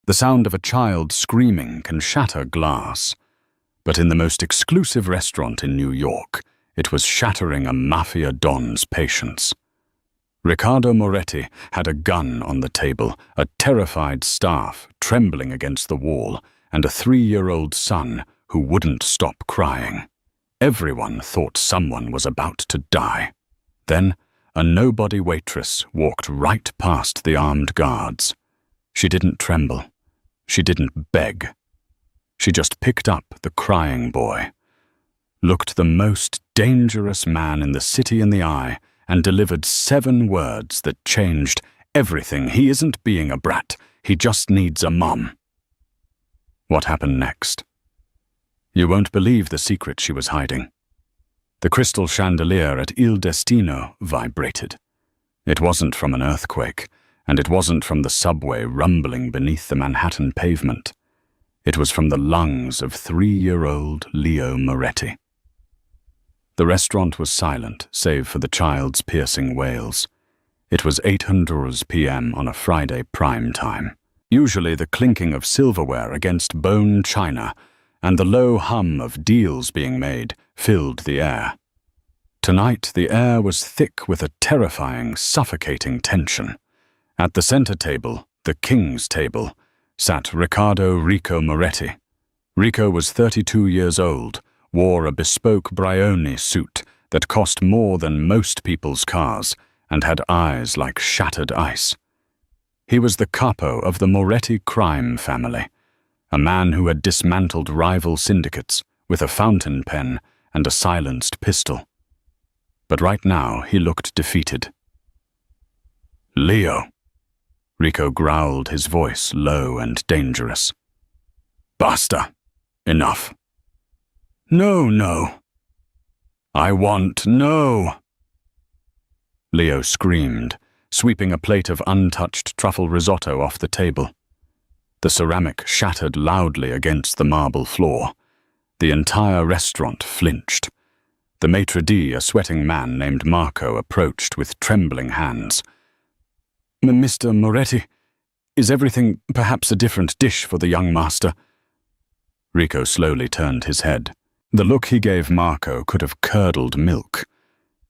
The sound of a child screaming can shatter glass. But in the most exclusive restaurant in New York, it was shattering a Mafia don's patience. Riccardo Moretti had a gun on the table, a terrified staff trembling against the wall, and a 3-year-old son who wouldn't stop crying. Everyone thought someone was about to die. Then, a nobody waitress walked right past the armed guards. She didn't tremble. She didn't beg. She just picked up the crying boy, looked the most dangerous man in the city in the eye, and delivered 7 words that changed everything. He isn't being a brat. He just needs a mom. What happened next? You won't believe the secret she was hiding. The crystal chandelier at Il Destino vibrated. It wasn't from an earthquake, and it wasn't from the subway rumbling beneath the Manhattan pavement. It was from the lungs of 3-year-old Leo Moretti. The restaurant was silent, save for the child's piercing wails. It was 8:00 p.m. on a Friday prime time. Usually the clinking of silverware against bone china and the low hum of deals being made filled the air. Tonight the air was thick with a terrifying, suffocating tension. At the center table, the king's table, sat Riccardo "Rico" Moretti. Rico was 32 years old, wore a bespoke Brioni suit that cost more than most people's cars, and had eyes like shattered ice. He was the capo of the Moretti crime family, a man who had dismantled rival syndicates with a fountain pen and a silenced pistol. But right now he looked defeated. "Leo," Rico growled, his voice low and dangerous. "Basta. Enough." No. I want no." Leo screamed, sweeping a plate of untouched truffle risotto off the table. The ceramic shattered loudly against the marble floor. The entire restaurant flinched. The maitre d', a sweating man named Marco, approached with trembling hands. "Mr. Moretti, is everything perhaps a different dish for the young master?" Rico slowly turned his head. The look he gave Marco could have curdled milk.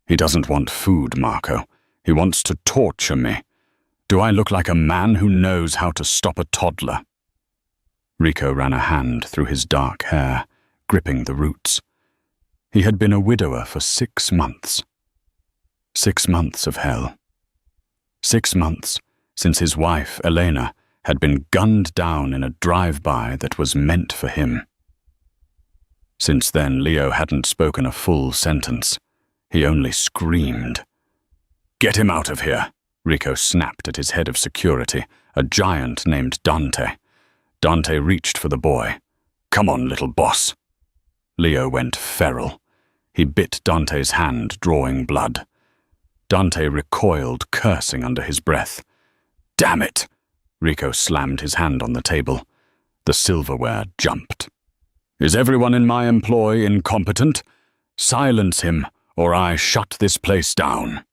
"He doesn't want food, Marco. He wants to torture me. Do I look like a man who knows how to stop a toddler?" Rico ran a hand through his dark hair, gripping the roots. He had been a widower for 6 months. 6 months of hell. 6 months since his wife, Elena, had been gunned down in a drive-by that was meant for him. Since then, Leo hadn't spoken a full sentence. He only screamed. "Get him out of here!" Rico snapped at his head of security, a giant named Dante. Dante reached for the boy. "Come on, little boss." Leo went feral. He bit Dante's hand, drawing blood. Dante recoiled, cursing under his breath. "Damn it!" Rico slammed his hand on the table. The silverware jumped. "Is everyone in my employ incompetent? Silence him, or I shut this place down."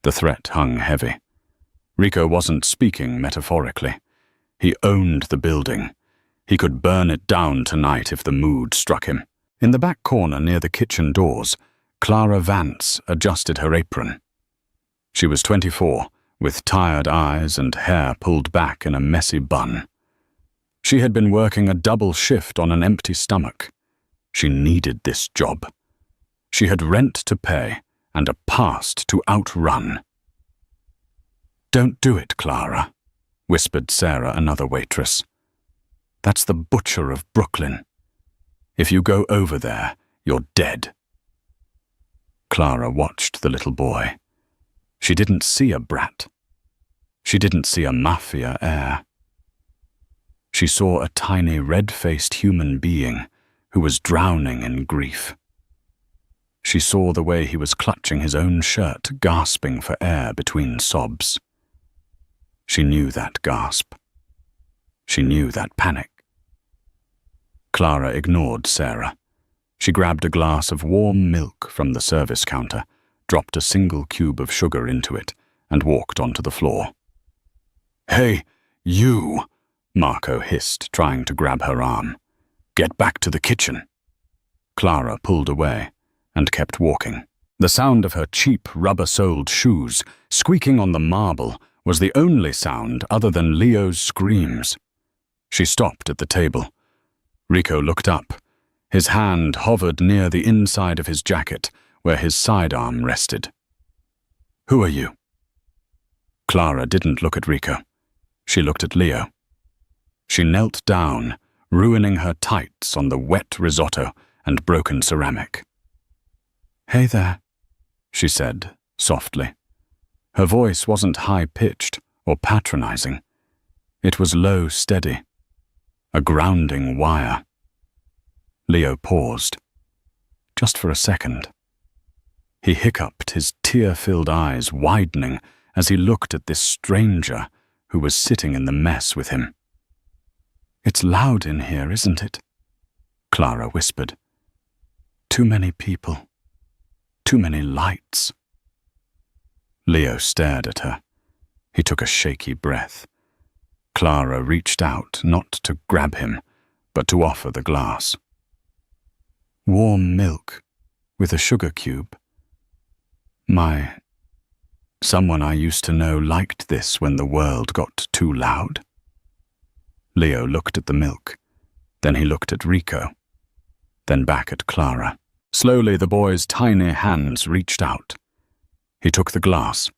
The threat hung heavy. Rico wasn't speaking metaphorically. He owned the building. He could burn it down tonight if the mood struck him. In the back corner near the kitchen doors, Clara Vance adjusted her apron. She was 24, with tired eyes and hair pulled back in a messy bun. She had been working a double shift on an empty stomach. She needed this job. She had rent to pay and a past to outrun. "Don't do it, Clara," whispered Sarah, another waitress. "That's the butcher of Brooklyn. If you go over there, you're dead." Clara watched the little boy. She didn't see a brat. She didn't see a Mafia heir. She saw a tiny red-faced human being who was drowning in grief. She saw the way he was clutching his own shirt, gasping for air between sobs. She knew that gasp. She knew that panic. Clara ignored Sarah. She grabbed a glass of warm milk from the service counter, dropped a single cube of sugar into it, and walked onto the floor. "Hey, you!" Marco hissed, trying to grab her arm. "Get back to the kitchen." Clara pulled away and kept walking. The sound of her cheap, rubber-soled shoes squeaking on the marble was the only sound other than Leo's screams. She stopped at the table. Rico looked up. His hand hovered near the inside of his jacket, where his sidearm rested. "Who are you?" Clara didn't look at Rico. She looked at Leo. She knelt down, ruining her tights on the wet risotto and broken ceramic. "Hey there," she said, softly. Her voice wasn't high-pitched or patronizing. It was low, steady. A grounding wire. Leo paused. Just for a second. He hiccuped, his tear-filled eyes widening as he looked at this stranger who was sitting in the mess with him. "It's loud in here, isn't it?" Clara whispered. "Too many people. Too many lights." Leo stared at her. He took a shaky breath. Clara reached out, not to grab him, but to offer the glass. "Warm milk, with a sugar cube. Someone I used to know liked this when the world got too loud." Leo looked at the milk. Then he looked at Rico. Then back at Clara. Slowly the boy's tiny hands reached out. He took the glass.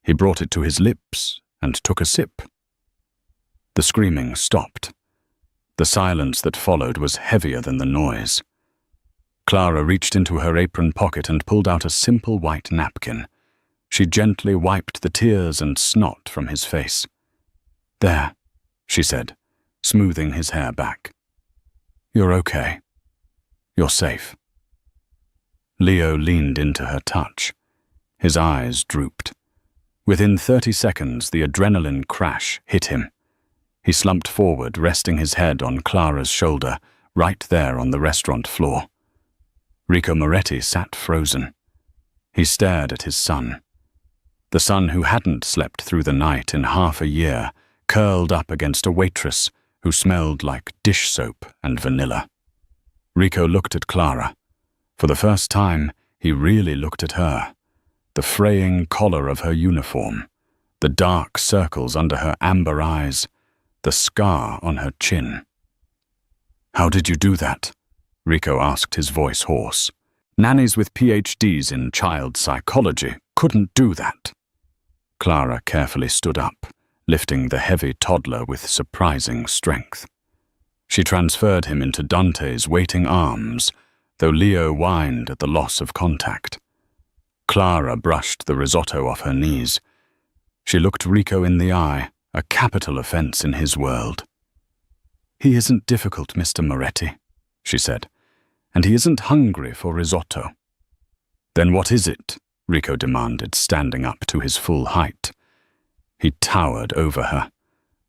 He brought it to his lips and took a sip. The screaming stopped. The silence that followed was heavier than the noise. Clara reached into her apron pocket and pulled out a simple white napkin. She gently wiped the tears and snot from his face. "There," she said, smoothing his hair back. "You're okay. You're safe." Leo leaned into her touch. His eyes drooped. Within 30 seconds, the adrenaline crash hit him. He slumped forward, resting his head on Clara's shoulder, right there on the restaurant floor. Rico Moretti sat frozen. He stared at his son. The son who hadn't slept through the night in half a year, curled up against a waitress who smelled like dish soap and vanilla. Rico looked at Clara. For the first time, he really looked at her. The fraying collar of her uniform, the dark circles under her amber eyes, the scar on her chin. "How did you do that?" Rico asked, his voice hoarse. "Nannies with PhDs in child psychology couldn't do that." Clara carefully stood up, lifting the heavy toddler with surprising strength. She transferred him into Dante's waiting arms, though Leo whined at the loss of contact. Clara brushed the risotto off her knees. She looked Rico in the eye, a capital offense in his world. "He isn't difficult, Mr. Moretti," she said, "and he isn't hungry for risotto." "Then what is it?" Rico demanded, standing up to his full height. He towered over her.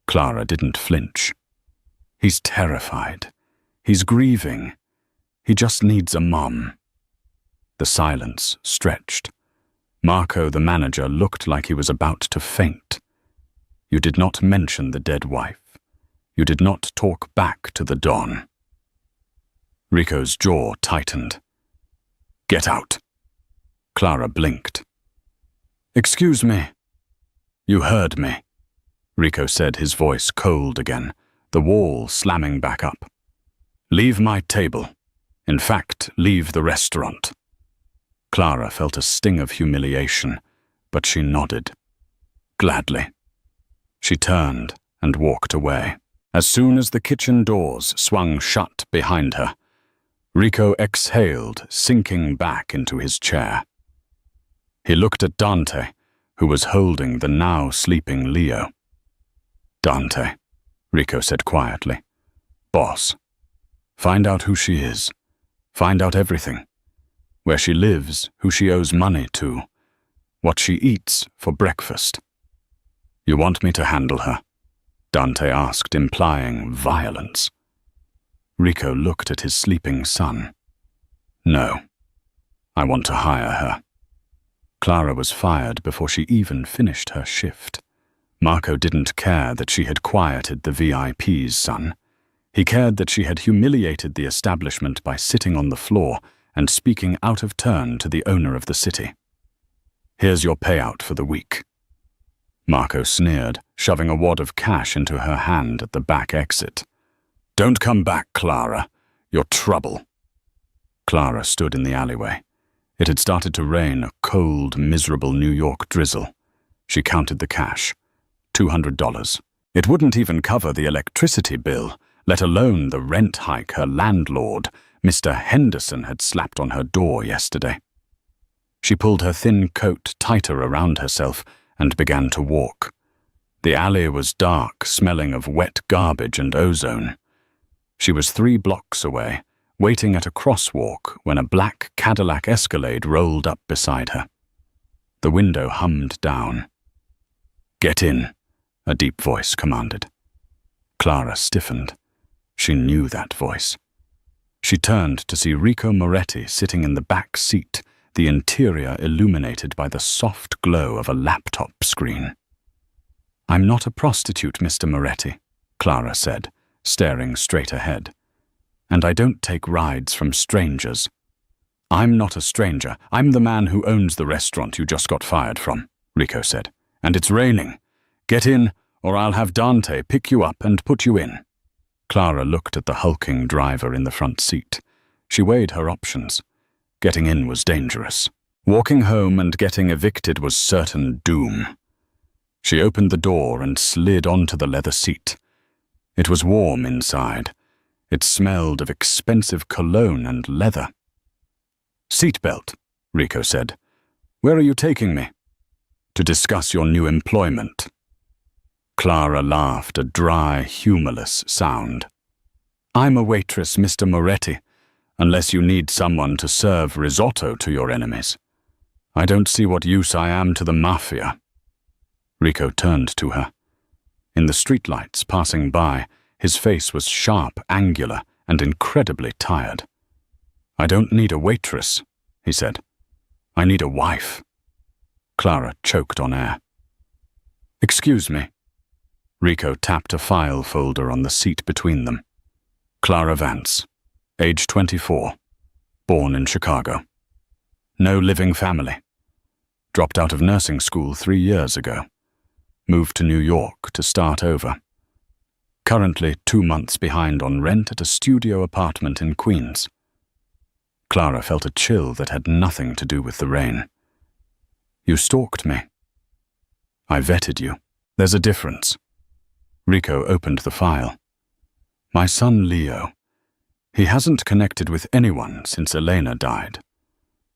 Clara didn't flinch. "He's terrified. He's grieving. He just needs a mom." The silence stretched. Marco, the manager, looked like he was about to faint. "You did not mention the dead wife. You did not talk back to the Don." Rico's jaw tightened. "Get out." Clara blinked. "Excuse me." "You heard me," Rico said, his voice cold again, the wall slamming back up. "Leave my table. In fact, leave the restaurant." Clara felt a sting of humiliation, but she nodded. Gladly. She turned and walked away. As soon as the kitchen doors swung shut behind her, Rico exhaled, sinking back into his chair. He looked at Dante, who was holding the now sleeping Leo. "Dante," Rico said quietly. "Boss. Find out who she is. Find out everything. Where she lives, who she owes money to, what she eats for breakfast." "You want me to handle her?" Dante asked, implying violence. Rico looked at his sleeping son. "No. I want to hire her." Clara was fired before she even finished her shift. Marco didn't care that she had quieted the VIP's son. He cared that she had humiliated the establishment by sitting on the floor and speaking out of turn to the owner of the city. "Here's your payout for the week." Marco sneered, shoving a wad of cash into her hand at the back exit. "Don't come back, Clara. You're trouble." Clara stood in the alleyway. It had started to rain, a cold, miserable New York drizzle. She counted the cash. $200. It wouldn't even cover the electricity bill, let alone the rent hike her landlord, Mr. Henderson, had slapped on her door yesterday. She pulled her thin coat tighter around herself and began to walk. The alley was dark, smelling of wet garbage and ozone. She was 3 blocks away, waiting at a crosswalk when a black Cadillac Escalade rolled up beside her. The window hummed down. "Get in," a deep voice commanded. Clara stiffened. She knew that voice. She turned to see Rico Moretti sitting in the back seat, the interior illuminated by the soft glow of a laptop screen. "I'm not a prostitute, Mr. Moretti," Clara said, staring straight ahead. "And I don't take rides from strangers." "I'm not a stranger. I'm the man who owns the restaurant you just got fired from," Rico said. "And it's raining. Get in, or I'll have Dante pick you up and put you in." Clara looked at the hulking driver in the front seat. She weighed her options. Getting in was dangerous. Walking home and getting evicted was certain doom. She opened the door and slid onto the leather seat. It was warm inside. It smelled of expensive cologne and leather. "Seatbelt," Rico said. "Where are you taking me?" "To discuss your new employment." Clara laughed, a dry, humorless sound. "I'm a waitress, Mr. Moretti, unless you need someone to serve risotto to your enemies. I don't see what use I am to the Mafia." Rico turned to her. In the streetlights passing by, his face was sharp, angular, and incredibly tired. "I don't need a waitress," he said. "I need a wife." Clara choked on air. "Excuse me." Rico tapped a file folder on the seat between them. "Clara Vance, age 24, born in Chicago. No living family. Dropped out of nursing school 3 years ago. Moved to New York to start over. Currently 2 months behind on rent at a studio apartment in Queens." Clara felt a chill that had nothing to do with the rain. "You stalked me." "I vetted you. There's a difference." Rico opened the file. "My son Leo. He hasn't connected with anyone since Elena died.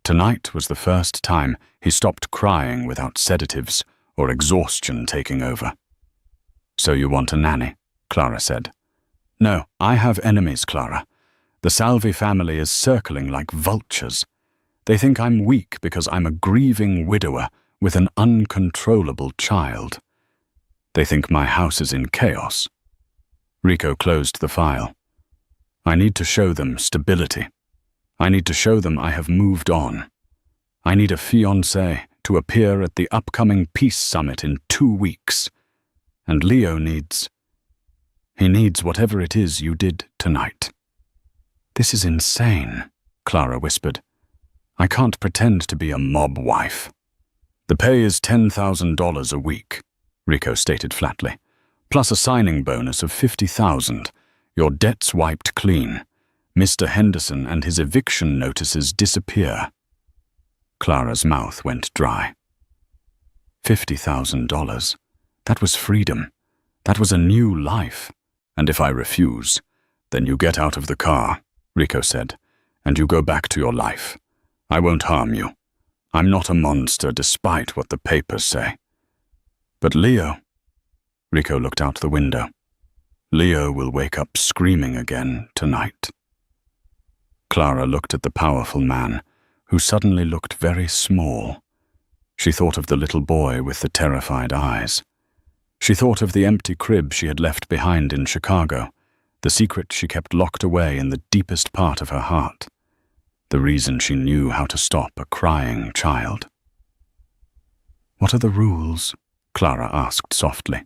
Tonight was the first time he stopped crying without sedatives or exhaustion taking over." "So you want a nanny?" Clara said. "No, I have enemies, Clara. The Salvi family is circling like vultures. They think I'm weak because I'm a grieving widower with an uncontrollable child. They think my house is in chaos." Rico closed the file. "I need to show them stability. I need to show them I have moved on. I need a fiancé to appear at the upcoming peace summit in 2 weeks. And Leo needs... he needs whatever it is you did tonight." "This is insane," Clara whispered. "I can't pretend to be a mob wife." "The pay is $10,000 a week," Rico stated flatly, "plus a signing bonus of $50,000. Your debt's wiped clean. Mr. Henderson and his eviction notices disappear." Clara's mouth went dry. $50,000. That was freedom. That was a new life. "And if I refuse, then you get out of the car," Rico said, "and you go back to your life. I won't harm you. I'm not a monster despite what the papers say." "But Leo..." Rico looked out the window. "Leo will wake up screaming again tonight." Clara looked at the powerful man, who suddenly looked very small. She thought of the little boy with the terrified eyes. She thought of the empty crib she had left behind in Chicago, the secret she kept locked away in the deepest part of her heart, the reason she knew how to stop a crying child. "What are the rules?" Clara asked softly.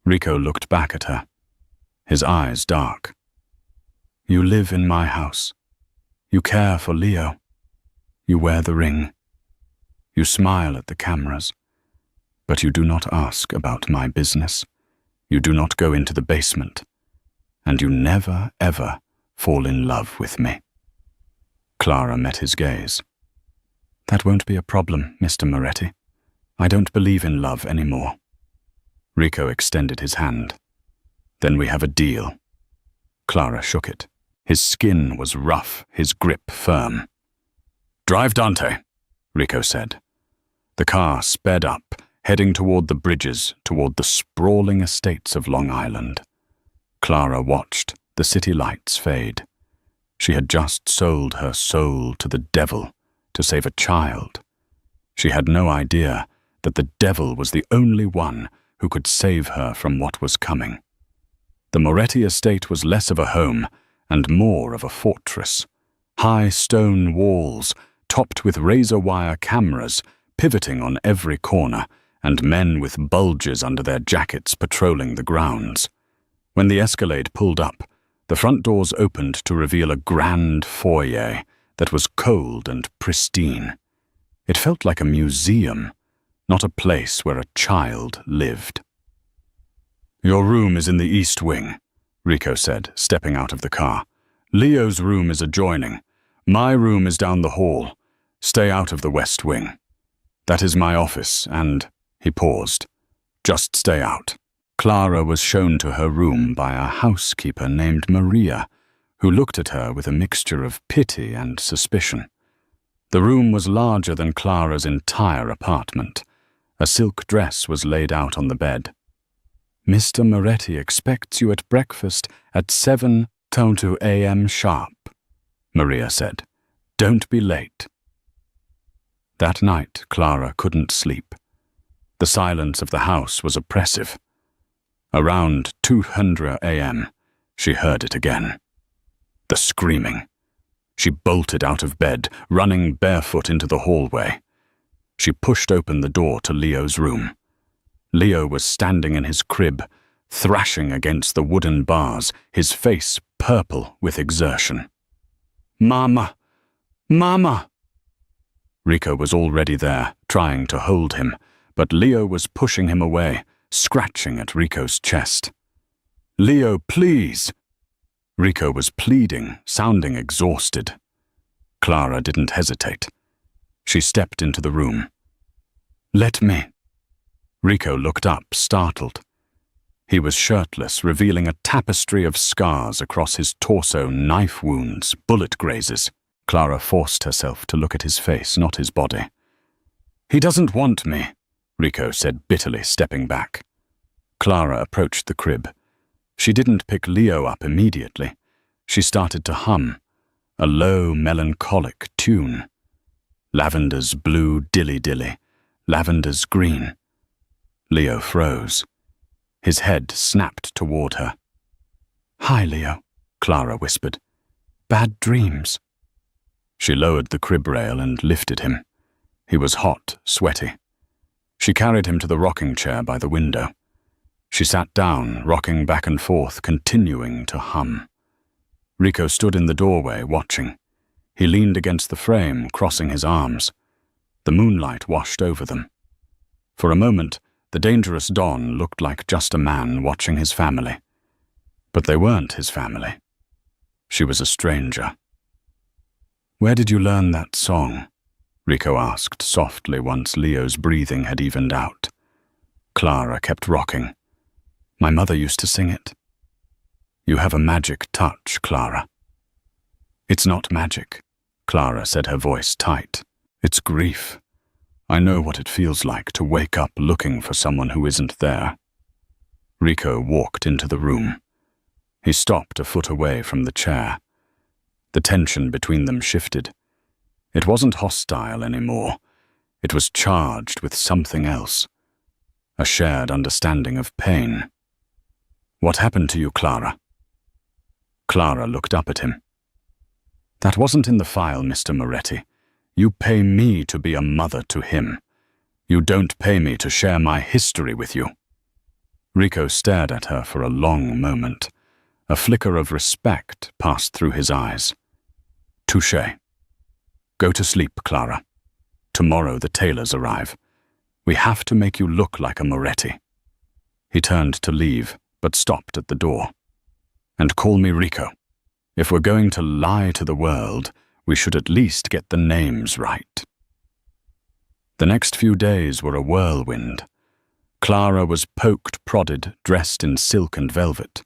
Rico looked back at her, his eyes dark. You live in my house. You care for Leo. You wear the ring. You smile at the cameras. But you do not ask about my business. You do not go into the basement. And you never, ever fall in love with me. Clara met his gaze. That won't be a problem, Mr. Moretti. I don't believe in love anymore. Rico extended his hand. Then we have a deal. Clara shook it. His skin was rough, his grip firm. Drive, Dante, Rico said. The car sped up, heading toward the bridges, toward the sprawling estates of Long Island. Clara watched the city lights fade. She had just sold her soul to the devil to save a child. She had no idea that the devil was the only one who could save her from what was coming. The Moretti estate was less of a home and more of a fortress. High stone walls, topped with razor-wire cameras, pivoting on every corner, and men with bulges under their jackets patrolling the grounds. When the Escalade pulled up, the front doors opened to reveal a grand foyer that was cold and pristine. It felt like a museum, not a place where a child lived. Your room is in the East Wing, Rico said, stepping out of the car. Leo's room is adjoining. My room is down the hall. Stay out of the West Wing. That is my office, and, he paused, just stay out. Clara was shown to her room by a housekeeper named Maria, who looked at her with a mixture of pity and suspicion. The room was larger than Clara's entire apartment. A silk dress was laid out on the bed. Mr. Moretti expects you at breakfast at 7:20 a.m. sharp, Maria said. Don't be late. That night, Clara couldn't sleep. The silence of the house was oppressive. Around 2:00 a.m., she heard it again. The screaming. She bolted out of bed, running barefoot into the hallway. She pushed open the door to Leo's room. Leo was standing in his crib, thrashing against the wooden bars, his face purple with exertion. Mama! Mama! Rico was already there, trying to hold him, but Leo was pushing him away, scratching at Rico's chest. Leo, please! Rico was pleading, sounding exhausted. Clara didn't hesitate. She stepped into the room. Let me. Rico looked up, startled. He was shirtless, revealing a tapestry of scars across his torso, knife wounds, bullet grazes. Clara forced herself to look at his face, not his body. He doesn't want me, Rico said bitterly, stepping back. Clara approached the crib. She didn't pick Leo up immediately. She started to hum, a low, melancholic tune. Lavender's blue dilly-dilly, lavender's green. Leo froze. His head snapped toward her. Hi, Leo, Clara whispered. Bad dreams. She lowered the crib rail and lifted him. He was hot, sweaty. She carried him to the rocking chair by the window. She sat down, rocking back and forth, continuing to hum. Rico stood in the doorway, watching. He leaned against the frame, crossing his arms. The moonlight washed over them. For a moment, the dangerous Don looked like just a man watching his family. But they weren't his family. She was a stranger. Where did you learn that song? Rico asked softly once Leo's breathing had evened out. Clara kept rocking. My mother used to sing it. You have a magic touch, Clara. It's not magic, Clara said, her voice tight. It's grief. I know what it feels like to wake up looking for someone who isn't there. Rico walked into the room. He stopped a foot away from the chair. The tension between them shifted. It wasn't hostile anymore. It was charged with something else. A shared understanding of pain. What happened to you, Clara? Clara looked up at him. That wasn't in the file, Mr. Moretti. You pay me to be a mother to him. You don't pay me to share my history with you." Rico stared at her for a long moment. A flicker of respect passed through his eyes. "Touché. Go to sleep, Clara. Tomorrow the tailors arrive. We have to make you look like a Moretti." He turned to leave, but stopped at the door. "And call me Rico. If we're going to lie to the world, we should at least get the names right." The next few days were a whirlwind. Clara was poked, prodded, dressed in silk and velvet.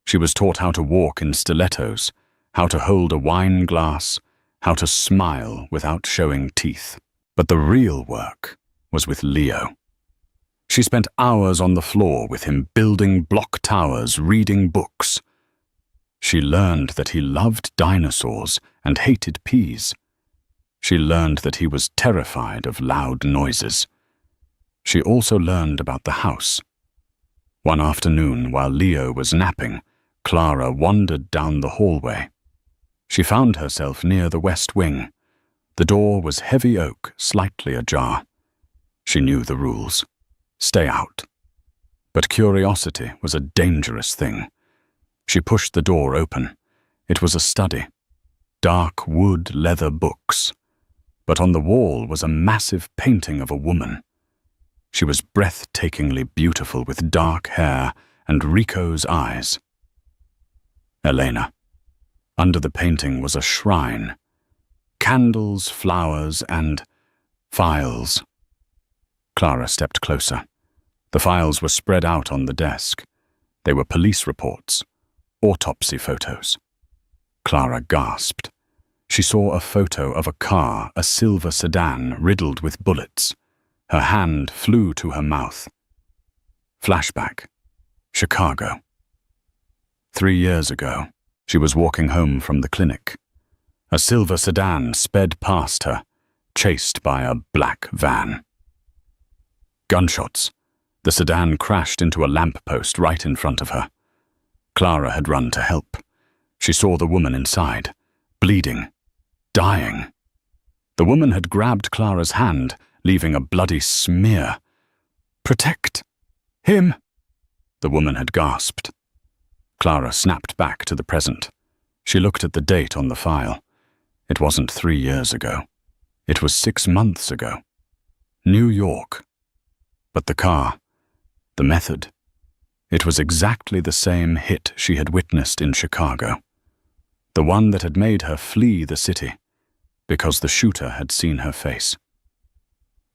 She was taught how to walk in stilettos, how to hold a wine glass, how to smile without showing teeth. But the real work was with Leo. She spent hours on the floor with him, building block towers, reading books. She learned that he loved dinosaurs and hated peas. She learned that he was terrified of loud noises. She also learned about the house. One afternoon, while Leo was napping, Clara wandered down the hallway. She found herself near the west wing. The door was heavy oak, slightly ajar. She knew the rules. Stay out. But curiosity was a dangerous thing. She pushed the door open. It was a study. Dark wood leather books. But on the wall was a massive painting of a woman. She was breathtakingly beautiful with dark hair and Rico's eyes. Elena. Under the painting was a shrine. Candles, flowers, and files. Clara stepped closer. The files were spread out on the desk. They were police reports, autopsy photos. Clara gasped. She saw a photo of a car, a silver sedan riddled with bullets. Her hand flew to her mouth. Flashback. Chicago. 3 years ago, she was walking home from the clinic. A silver sedan sped past her, chased by a black van. Gunshots. The sedan crashed into a lamppost right in front of her. Clara had run to help. She saw the woman inside, bleeding, dying. The woman had grabbed Clara's hand, leaving a bloody smear. "Protect him!" the woman had gasped. Clara snapped back to the present. She looked at the date on the file. It wasn't 3 years ago. It was 6 months ago. New York. But the car, the method, it was exactly the same hit she had witnessed in Chicago. The one that had made her flee the city, because the shooter had seen her face.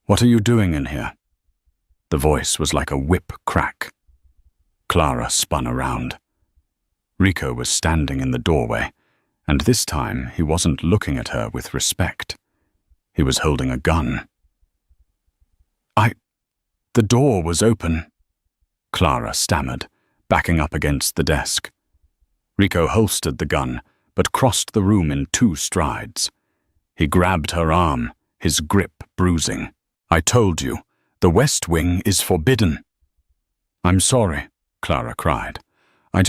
"What are you doing in here?" The voice was like a whip crack. Clara spun around. Rico was standing in the doorway, and this time he wasn't looking at her with respect. He was holding a gun. The door was open," Clara stammered, backing up against the desk. Rico holstered the gun, but crossed the room in 2 strides. He grabbed her arm, his grip bruising. "I told you, the West Wing is forbidden." "I'm sorry," Clara cried. I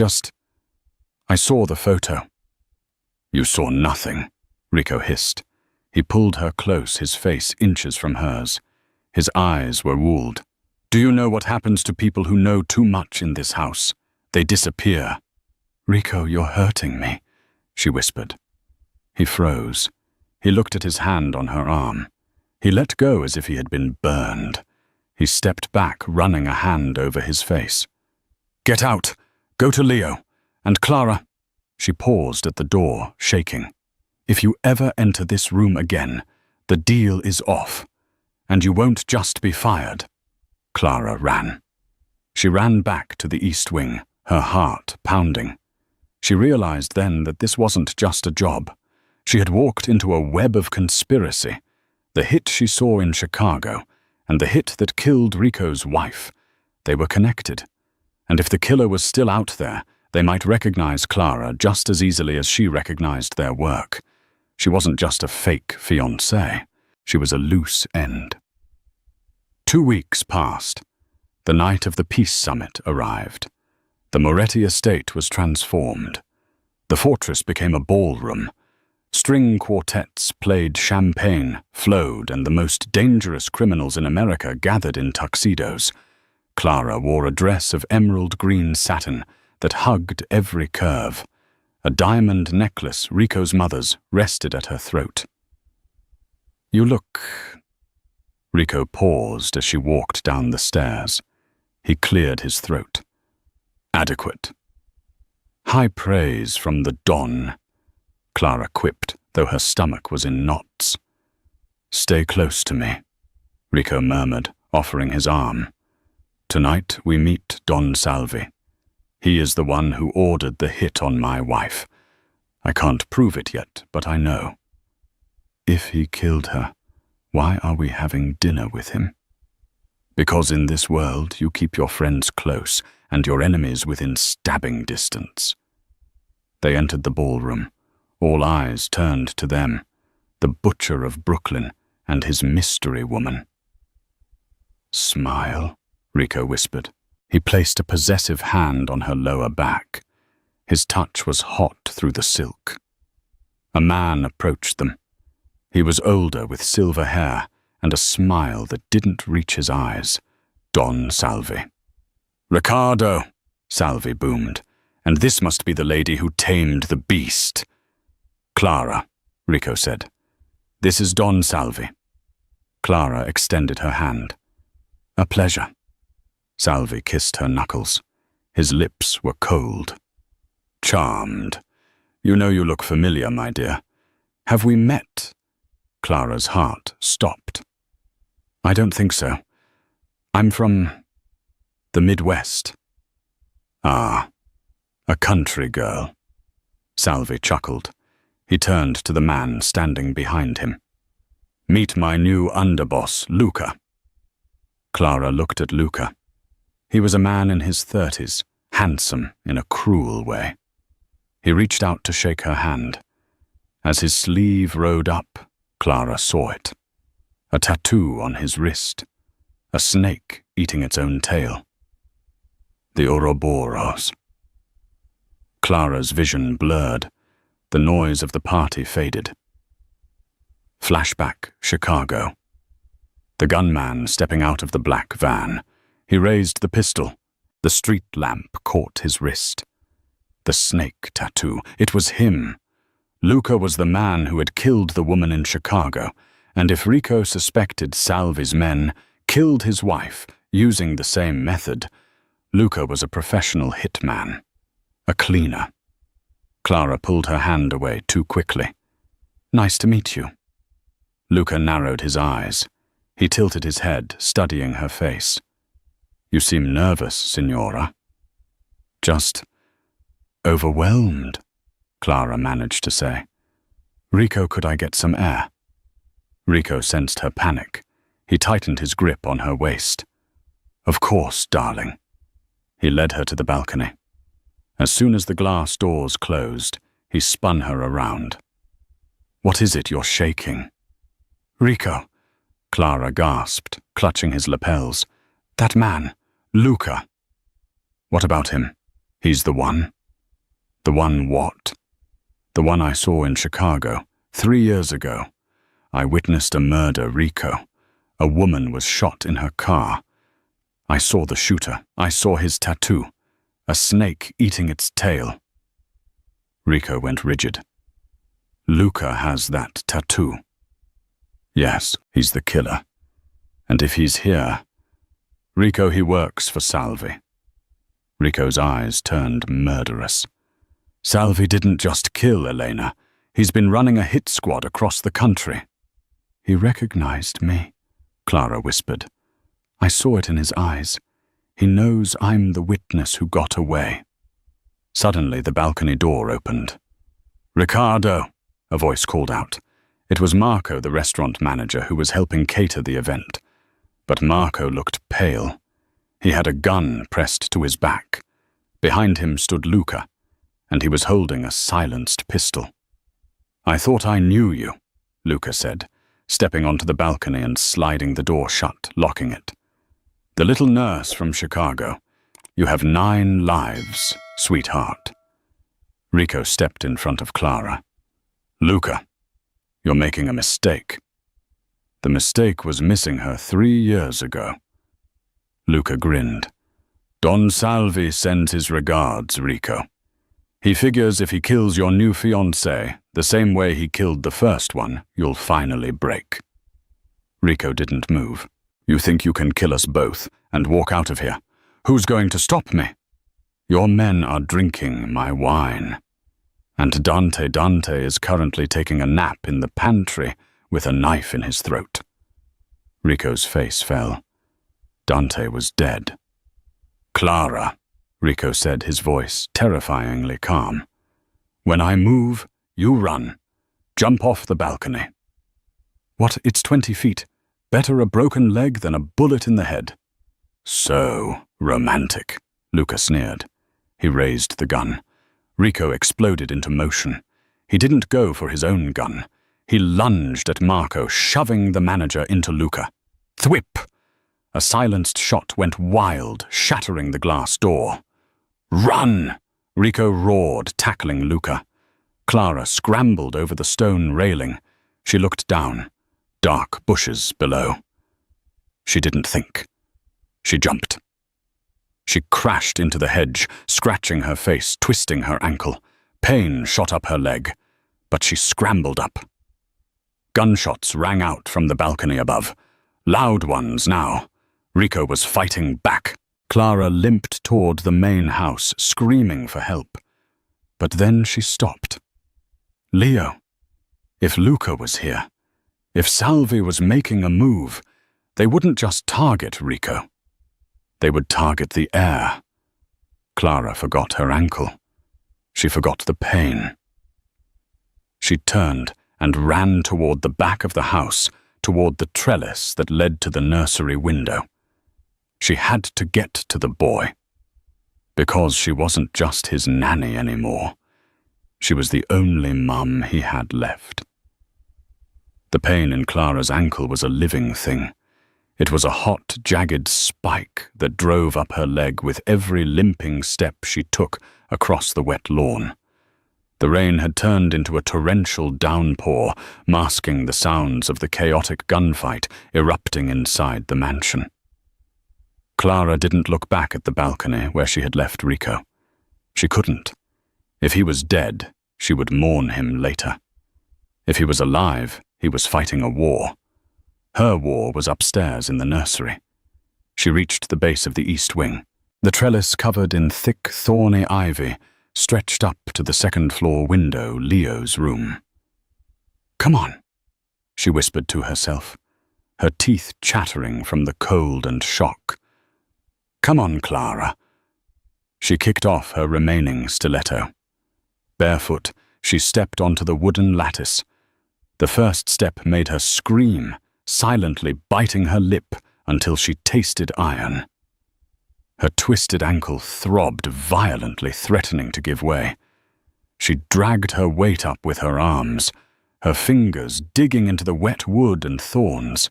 saw the photo." "You saw nothing," Rico hissed. He pulled her close, his face inches from hers. His eyes were wooled. "Do you know what happens to people who know too much in this house? They disappear." "Rico, you're hurting me," she whispered. He froze. He looked at his hand on her arm. He let go as if he had been burned. He stepped back, running a hand over his face. "Get out! Go to Leo! And Clara!" She paused at the door, shaking. "If you ever enter this room again, the deal is off. And you won't just be fired." Clara ran. She ran back to the East Wing, her heart pounding. She realized then that this wasn't just a job. She had walked into a web of conspiracy. The hit she saw in Chicago, and the hit that killed Rico's wife, they were connected. And if the killer was still out there, they might recognize Clara just as easily as she recognized their work. She wasn't just a fake fiancée. She was a loose end. 2 weeks passed. The night of the Peace Summit arrived. The Moretti estate was transformed. The fortress became a ballroom. String quartets played champagne, flowed, and the most dangerous criminals in America gathered in tuxedos. Clara wore a dress of emerald green satin that hugged every curve. A diamond necklace, Rico's mother's, rested at her throat. "You look—" Rico paused as she walked down the stairs. He cleared his throat. "Adequate." "High praise from the Don," Clara quipped, though her stomach was in knots. "Stay close to me," Rico murmured, offering his arm. "Tonight we meet Don Salvi. He is the one who ordered the hit on my wife. I can't prove it yet, but I know. If he killed her, why are we having dinner with him? Because in this world you keep your friends close and your enemies within stabbing distance." They entered the ballroom. All eyes turned to them, the butcher of Brooklyn and his mystery woman. "Smile," Rico whispered. He placed a possessive hand on her lower back. His touch was hot through the silk. A man approached them. He was older, with silver hair and a smile that didn't reach his eyes. Don Salvi. "Ricardo," Salvi boomed, "and this must be the lady who tamed the beast." "Clara," Rico said. "This is Don Salvi." Clara extended her hand. "A pleasure." Salvi kissed her knuckles. His lips were cold. "Charmed. You know you look familiar, my dear. Have we met?" Clara's heart stopped. "I don't think so. I'm from the Midwest." "Ah, a country girl." Salvi chuckled. He turned to the man standing behind him. "Meet my new underboss, Luca." Clara looked at Luca. He was a man in his 30s, handsome in a cruel way. He reached out to shake her hand. As his sleeve rode up, Clara saw it. A tattoo on his wrist. A snake eating its own tail. The Ouroboros. Clara's vision blurred. The noise of the party faded. Flashback, Chicago. The gunman stepping out of the black van. He raised the pistol. The street lamp caught his wrist. The snake tattoo. It was him. Luca was the man who had killed the woman in Chicago, and if Rico suspected Salvi's men killed his wife using the same method, Luca was a professional hitman. A cleaner. Clara pulled her hand away too quickly. "Nice to meet you." Luca narrowed his eyes. He tilted his head, studying her face. "You seem nervous, Signora." "Just overwhelmed," Clara managed to say. "Rico, could I get some air?" Rico sensed her panic. He tightened his grip on her waist. "Of course, darling." He led her to the balcony. As soon as the glass doors closed, he spun her around. "What is it you're shaking?" "Rico," Clara gasped, clutching his lapels. "That man, Luca." "What about him? He's the one." "The one what?" "The one I saw in Chicago, 3 years ago. I witnessed a murder, Rico. A woman was shot in her car. I saw the shooter. I saw his tattoo. A snake eating its tail." Rico went rigid. "Luca has that tattoo." "Yes, he's the killer. And if he's here—" "Rico, he works for Salvi." Rico's eyes turned murderous. "Salvi didn't just kill Elena. He's been running a hit squad across the country." "He recognized me," Clara whispered. "I saw it in his eyes. He knows I'm the witness who got away." Suddenly, the balcony door opened. "Ricardo," a voice called out. It was Marco, the restaurant manager, who was helping cater the event. But Marco looked pale. He had a gun pressed to his back. Behind him stood Luca, and he was holding a silenced pistol. "I thought I knew you," Luca said, stepping onto the balcony and sliding the door shut, locking it. "The little nurse from Chicago. You have 9 lives, sweetheart." Rico stepped in front of Clara. Luca, you're making a mistake. The mistake was missing her 3 years ago. Luca grinned. Don Salvi sends his regards, Rico. He figures if he kills your new fiancée the same way he killed the first one, you'll finally break. Rico didn't move. You think you can kill us both and walk out of here? Who's going to stop me? Your men are drinking my wine. And Dante is currently taking a nap in the pantry with a knife in his throat. Rico's face fell. Dante was dead. Clara, Rico said, his voice terrifyingly calm. When I move, you run. Jump off the balcony. What, it's 20 feet. Better a broken leg than a bullet in the head. So romantic, Luca sneered. He raised the gun. Rico exploded into motion. He didn't go for his own gun. He lunged at Marco, shoving the manager into Luca. Thwip! A silenced shot went wild, shattering the glass door. Run! Rico roared, tackling Luca. Clara scrambled over the stone railing. She looked down. Dark bushes below. She didn't think. She jumped. She crashed into the hedge, scratching her face, twisting her ankle. Pain shot up her leg, but she scrambled up. Gunshots rang out from the balcony above. Loud ones now. Rico was fighting back. Clara limped toward the main house, screaming for help. But then she stopped. Leo, if Luca was here, if Salvi was making a move, they wouldn't just target Rico. They would target the air. Clara forgot her ankle. She forgot the pain. She turned and ran toward the back of the house, toward the trellis that led to the nursery window. She had to get to the boy. Because she wasn't just his nanny anymore. She was the only mum he had left. The pain in Clara's ankle was a living thing. It was a hot, jagged spike that drove up her leg with every limping step she took across the wet lawn. The rain had turned into a torrential downpour, masking the sounds of the chaotic gunfight erupting inside the mansion. Clara didn't look back at the balcony where she had left Rico. She couldn't. If he was dead, she would mourn him later. If he was alive, he was fighting a war. Her war was upstairs in the nursery. She reached the base of the east wing. The trellis covered in thick, thorny ivy stretched up to the second-floor window, Leo's room. Come on, she whispered to herself, her teeth chattering from the cold and shock. Come on, Clara. She kicked off her remaining stiletto. Barefoot, she stepped onto the wooden lattice. The first step made her scream, silently biting her lip until she tasted iron. Her twisted ankle throbbed violently, threatening to give way. She dragged her weight up with her arms, her fingers digging into the wet wood and thorns.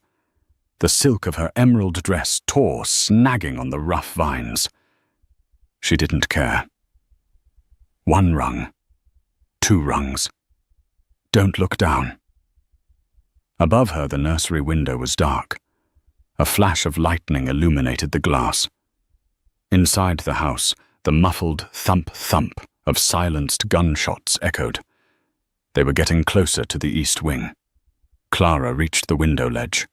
The silk of her emerald dress tore, snagging on the rough vines. She didn't care. 1 rung. 2 rungs. Don't look down. Above her, the nursery window was dark. A flash of lightning illuminated the glass. Inside the house, the muffled thump-thump of silenced gunshots echoed. They were getting closer to the east wing. Clara reached the window ledge.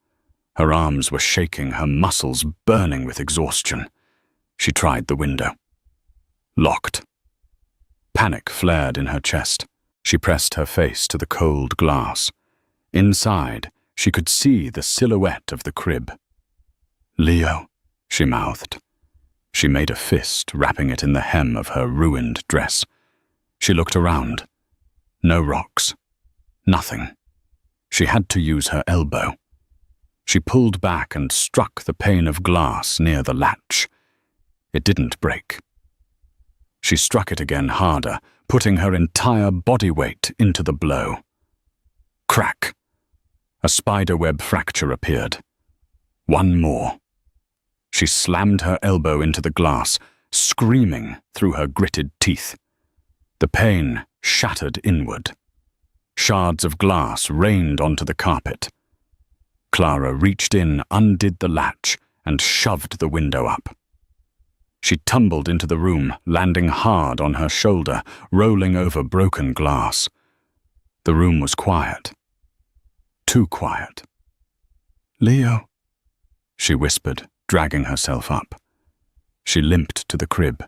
Her arms were shaking, her muscles burning with exhaustion. She tried the window. Locked. Panic flared in her chest. She pressed her face to the cold glass. Inside, she could see the silhouette of the crib. Leo, she mouthed. She made a fist, wrapping it in the hem of her ruined dress. She looked around. No rocks. Nothing. She had to use her elbow. She pulled back and struck the pane of glass near the latch. It didn't break. She struck it again harder, putting her entire body weight into the blow. Crack. A spiderweb fracture appeared. 1 more. She slammed her elbow into the glass, screaming through her gritted teeth. The pane shattered inward. Shards of glass rained onto the carpet. Clara reached in, undid the latch, and shoved the window up. She tumbled into the room, landing hard on her shoulder, rolling over broken glass. The room was quiet. Too quiet. "Leo," she whispered, dragging herself up. She limped to the crib.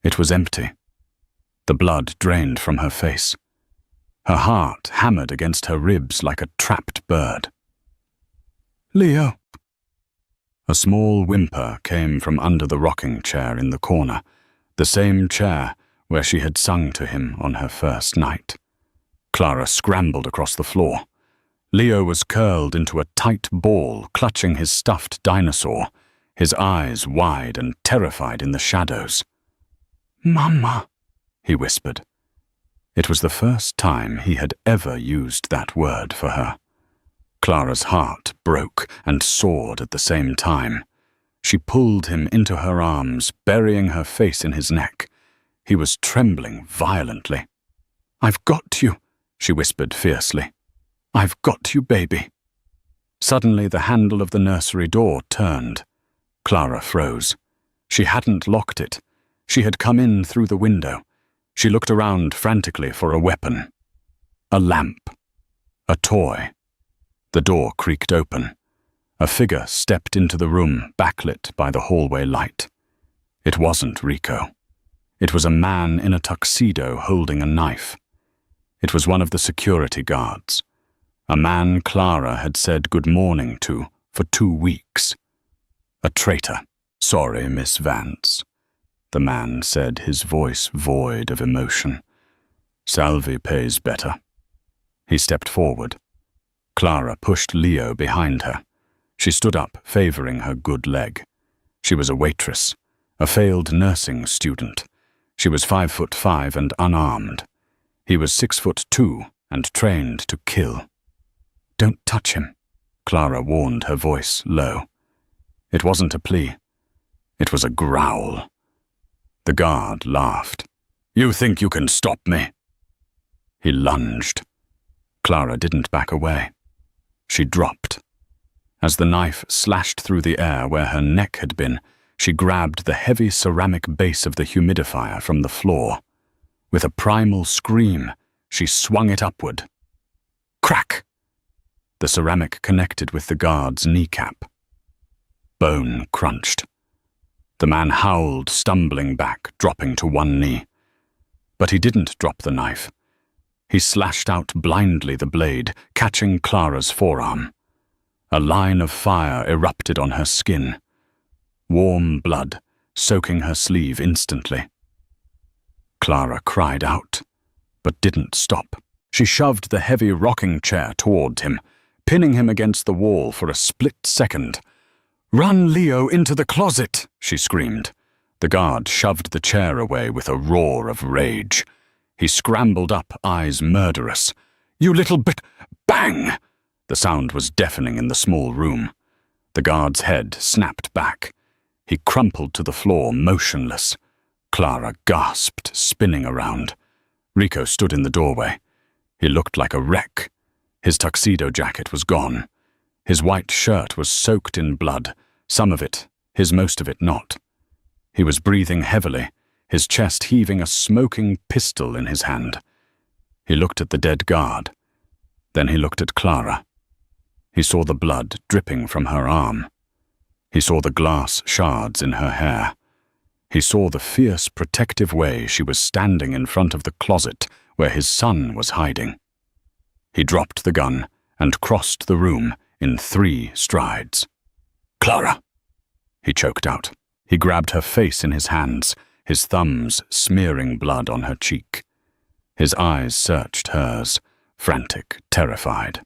It was empty. The blood drained from her face. Her heart hammered against her ribs like a trapped bird. "Leo." A small whimper came from under the rocking chair in the corner, the same chair where she had sung to him on her first night. Clara scrambled across the floor. Leo was curled into a tight ball, clutching his stuffed dinosaur, his eyes wide and terrified in the shadows. "Mama," he whispered. It was the first time he had ever used that word for her. Clara's heart broke and soared at the same time. She pulled him into her arms, burying her face in his neck. He was trembling violently. "I've got you," she whispered fiercely. "I've got you, baby." Suddenly the handle of the nursery door turned. Clara froze. She hadn't locked it. She had come in through the window. She looked around frantically for a weapon. A lamp. A toy. The door creaked open. A figure stepped into the room, backlit by the hallway light. It wasn't Rico. It was a man in a tuxedo holding a knife. It was one of the security guards. A man Clara had said good morning to for 2 weeks. A traitor. "Sorry, Miss Vance," the man said, his voice void of emotion. "Salvi pays better." He stepped forward. Clara pushed Leo behind her. She stood up, favoring her good leg. She was a waitress, a failed nursing student. She was 5'5" and unarmed. He was 6'2" and trained to kill. "Don't touch him," Clara warned, her voice low. It wasn't a plea. It was a growl. The guard laughed. "You think you can stop me?" He lunged. Clara didn't back away. She dropped. As the knife slashed through the air where her neck had been, she grabbed the heavy ceramic base of the humidifier from the floor. With a primal scream, she swung it upward. Crack! The ceramic connected with the guard's kneecap. Bone crunched. The man howled, stumbling back, dropping to one knee. But he didn't drop the knife. He slashed out blindly the blade, catching Clara's forearm. A line of fire erupted on her skin. Warm blood, soaking her sleeve instantly. Clara cried out, but didn't stop. She shoved the heavy rocking chair toward him, pinning him against the wall for a split second. "Run Leo into the closet!" she screamed. The guard shoved the chair away with a roar of rage. He scrambled up, eyes murderous. "You little bit—" Bang! The sound was deafening in the small room. The guard's head snapped back. He crumpled to the floor, motionless. Clara gasped, spinning around. Rico stood in the doorway. He looked like a wreck. His tuxedo jacket was gone. His white shirt was soaked in blood, some of it, most of it not. He was breathing heavily, his chest heaving, a smoking pistol in his hand. He looked at the dead guard. Then he looked at Clara. He saw the blood dripping from her arm. He saw the glass shards in her hair. He saw the fierce, protective way she was standing in front of the closet where his son was hiding. He dropped the gun and crossed the room in 3 strides. "Clara!" he choked out. He grabbed her face in his hands, his thumbs smearing blood on her cheek. His eyes searched hers, frantic, terrified.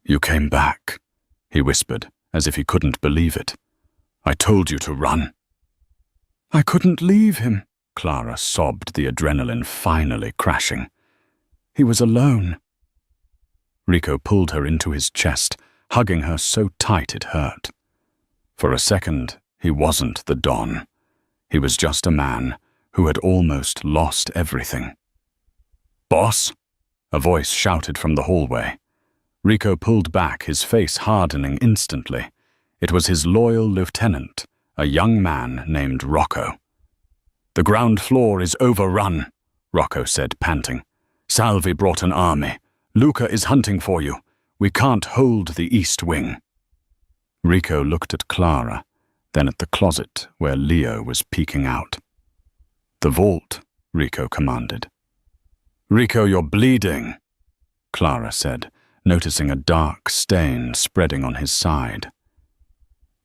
"You came back," he whispered, as if he couldn't believe it. "I told you to run." "I couldn't leave him," Clara sobbed, the adrenaline finally crashing. "He was alone." Rico pulled her into his chest, hugging her so tight it hurt. For a second, he wasn't the Don. He was just a man who had almost lost everything. "Boss?" A voice shouted from the hallway. Rico pulled back, his face hardening instantly. It was his loyal lieutenant, a young man named Rocco. "The ground floor is overrun," Rocco said, panting. "Salvi brought an army. Luca is hunting for you. We can't hold the east wing." Rico looked at Clara, then at the closet where Leo was peeking out. "The vault," Rico commanded. "Rico, you're bleeding," Clara said, noticing a dark stain spreading on his side.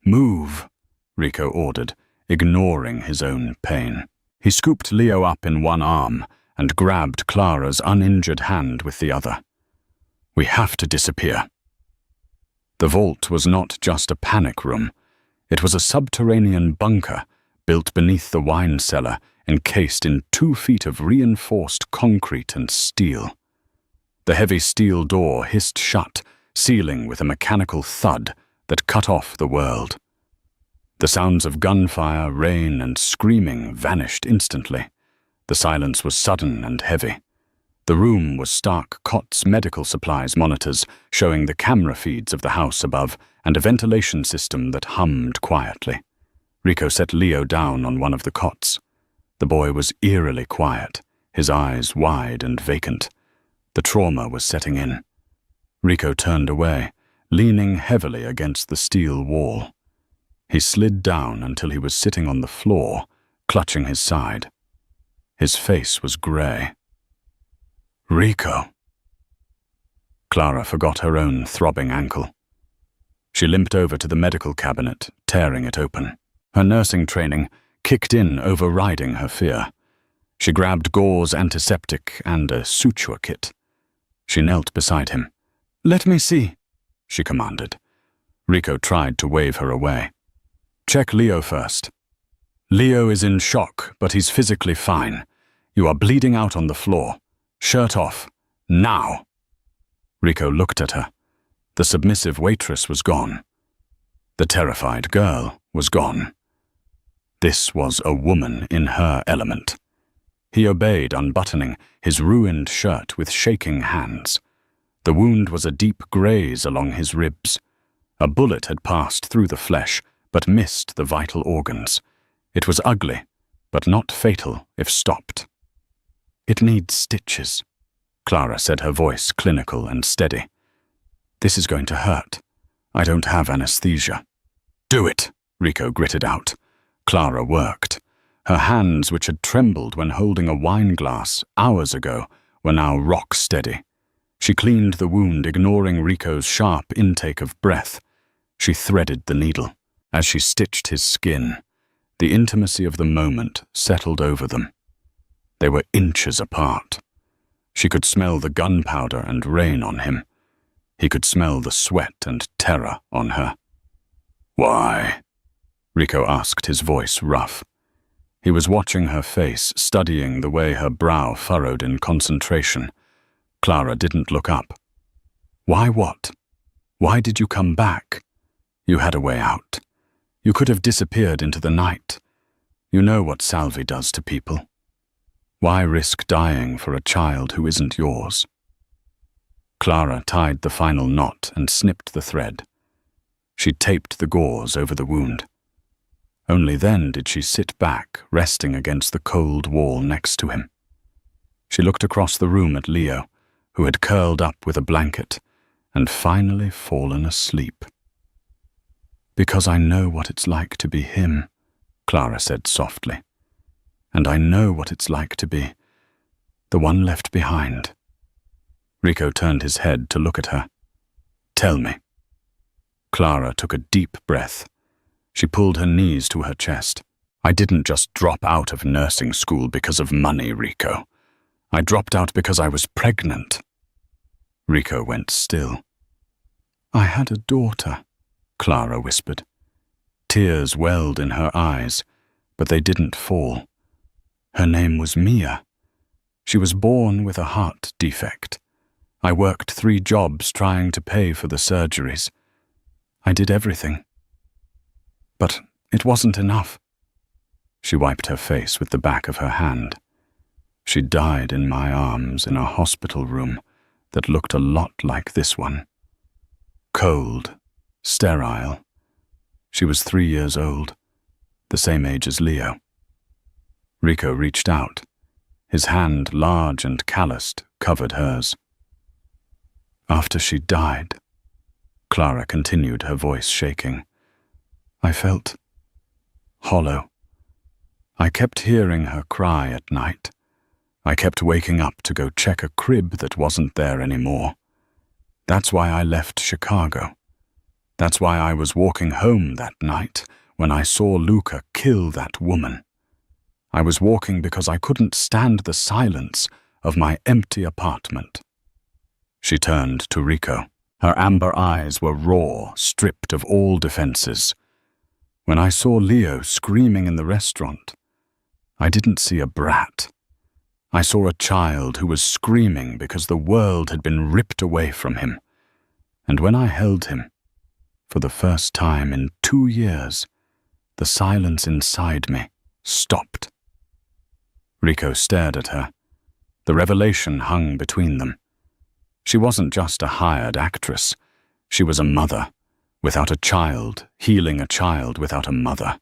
"Move," Rico ordered, ignoring his own pain. He scooped Leo up in one arm and grabbed Clara's uninjured hand with the other. "We have to disappear." The vault was not just a panic room. It was a subterranean bunker built beneath the wine cellar, encased in 2 feet of reinforced concrete and steel. The heavy steel door hissed shut, sealing with a mechanical thud that cut off the world. The sounds of gunfire, rain, and screaming vanished instantly. The silence was sudden and heavy. The room was Stark Cott's medical supplies monitors showing the camera feeds of the house above and a ventilation system that hummed quietly. Rico set Leo down on one of the cots. The boy was eerily quiet, his eyes wide and vacant. The trauma was setting in. Rico turned away, leaning heavily against the steel wall. He slid down until he was sitting on the floor, clutching his side. His face was grey. "Rico." Clara forgot her own throbbing ankle. She limped over to the medical cabinet, tearing it open. Her nursing training kicked in, overriding her fear. She grabbed gauze, antiseptic, and a suture kit. She knelt beside him. "Let me see," she commanded. Rico tried to wave her away. "Check Leo first." "Leo is in shock, but he's physically fine. You are bleeding out on the floor. Shirt off. Now." Rico looked at her. The submissive waitress was gone. The terrified girl was gone. This was a woman in her element. He obeyed, unbuttoning his ruined shirt with shaking hands. The wound was a deep graze along his ribs. A bullet had passed through the flesh, but missed the vital organs. It was ugly, but not fatal if stopped. "It needs stitches," Clara said, her voice clinical and steady. "This is going to hurt. I don't have anesthesia." "Do it," Rico gritted out. Clara worked. Her hands, which had trembled when holding a wine glass hours ago, were now rock steady. She cleaned the wound, ignoring Rico's sharp intake of breath. She threaded the needle. As she stitched his skin, the intimacy of the moment settled over them. They were inches apart. She could smell the gunpowder and rain on him. He could smell the sweat and terror on her. "Why?" Rico asked, his voice rough. He was watching her face, studying the way her brow furrowed in concentration. Clara didn't look up. "Why what? Why did you come back? You had a way out. You could have disappeared into the night. You know what Salvi does to people. Why risk dying for a child who isn't yours?" Clara tied the final knot and snipped the thread. She taped the gauze over the wound. Only then did she sit back, resting against the cold wall next to him. She looked across the room at Leo, who had curled up with a blanket and finally fallen asleep. "Because I know what it's like to be him," Clara said softly. "And I know what it's like to be the one left behind." Rico turned his head to look at her. "Tell me." Clara took a deep breath. She pulled her knees to her chest. "I didn't just drop out of nursing school because of money, Rico. I dropped out because I was pregnant." Rico went still. "I had a daughter," Clara whispered. Tears welled in her eyes, but they didn't fall. Her name was Mia. She was born with a heart defect. I worked 3 jobs trying to pay for the surgeries. I did everything. But it wasn't enough." She wiped her face with the back of her hand. "She died in my arms in a hospital room that looked a lot like this one. Cold, sterile. She was 3 years old, the same age as Leo. Rico reached out. His hand, large and calloused, covered hers. After she died, Clara continued, her voice shaking, I felt hollow. I kept hearing her cry at night. I kept waking up to go check a crib that wasn't there anymore. That's why I left Chicago. That's why I was walking home that night when I saw Luca kill that woman. I was walking because I couldn't stand the silence of my empty apartment. She turned to Rico. Her amber eyes were raw, stripped of all defenses. When I saw Leo screaming in the restaurant, I didn't see a brat. I saw a child who was screaming because the world had been ripped away from him. And when I held him, for the first time in 2 years, the silence inside me stopped. Rico stared at her. The revelation hung between them. She wasn't just a hired actress. She was a mother, without a child, healing a child without a mother.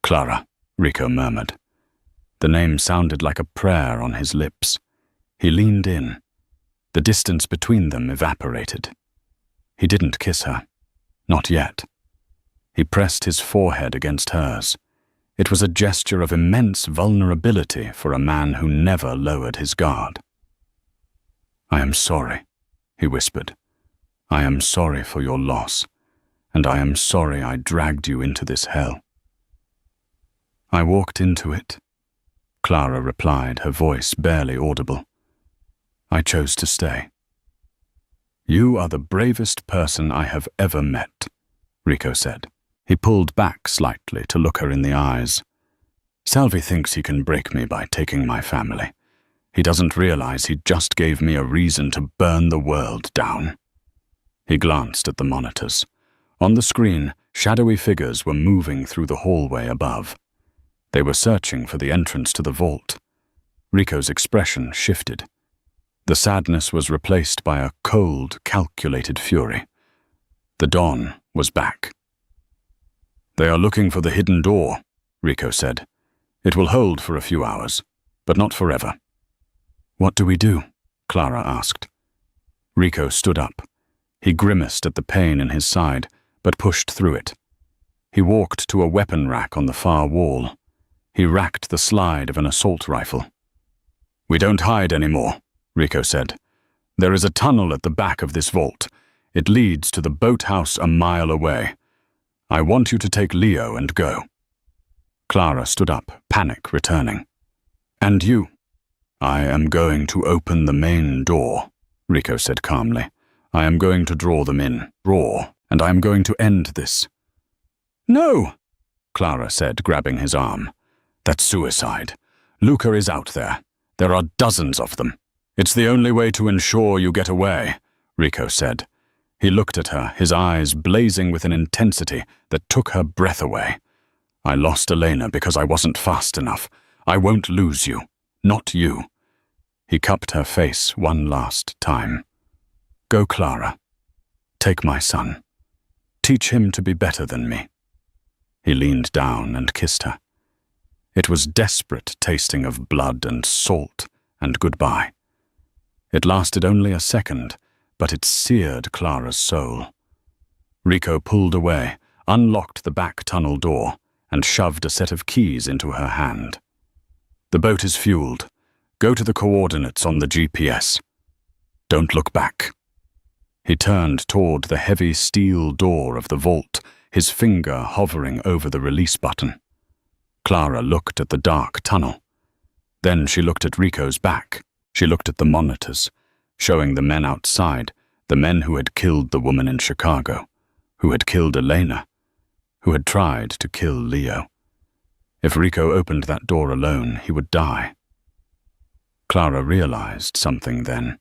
Clara, Rico murmured. The name sounded like a prayer on his lips. He leaned in. The distance between them evaporated. He didn't kiss her. Not yet. He pressed his forehead against hers. It was a gesture of immense vulnerability for a man who never lowered his guard. I am sorry, he whispered. I am sorry for your loss, and I am sorry I dragged you into this hell. I walked into it, Clara replied, her voice barely audible. I chose to stay. You are the bravest person I have ever met, Rico said. He pulled back slightly to look her in the eyes. Salvi thinks he can break me by taking my family. He doesn't realize he just gave me a reason to burn the world down. He glanced at the monitors. On the screen, shadowy figures were moving through the hallway above. They were searching for the entrance to the vault. Rico's expression shifted. The sadness was replaced by a cold, calculated fury. The dawn was back. They are looking for the hidden door, Rico said. It will hold for a few hours, but not forever. What do we do? Clara asked. Rico stood up. He grimaced at the pain in his side, but pushed through it. He walked to a weapon rack on the far wall. He racked the slide of an assault rifle. We don't hide anymore, Rico said. There is a tunnel at the back of this vault. It leads to the boathouse a mile away. I want you to take Leo and go. Clara stood up, panic returning. And you? I am going to open the main door, Rico said calmly. I am going to draw them in, and I am going to end this. No, Clara said, grabbing his arm. That's suicide. Luca is out there. There are dozens of them. It's the only way to ensure you get away, Rico said. He looked at her, his eyes blazing with an intensity that took her breath away. I lost Elena because I wasn't fast enough. I won't lose you. Not you. He cupped her face one last time. Go, Clara. Take my son. Teach him to be better than me. He leaned down and kissed her. It was desperate tasting of blood and salt and goodbye. It lasted only a second, but it seared Clara's soul. Rico pulled away, unlocked the back tunnel door, and shoved a set of keys into her hand. The boat is fueled. Go to the coordinates on the GPS. Don't look back. He turned toward the heavy steel door of the vault, his finger hovering over the release button. Clara looked at the dark tunnel. Then she looked at Rico's back. She looked at the monitors, showing the men outside, the men who had killed the woman in Chicago, who had killed Elena, who had tried to kill Leo. If Rico opened that door alone, he would die. Clara realized something then.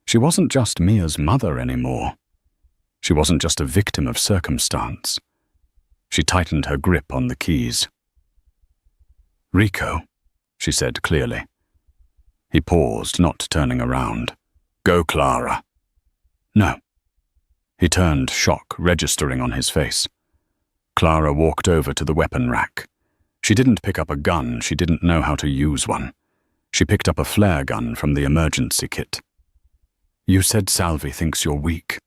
She wasn't just Mia's mother anymore. She wasn't just a victim of circumstance. She tightened her grip on the keys. Rico, she said clearly. He paused, not turning around. Go, Clara. No. He turned, shock registering on his face. Clara walked over to the weapon rack. She didn't pick up a gun, she didn't know how to use one. She picked up a flare gun from the emergency kit. You said Salvi thinks you're weak.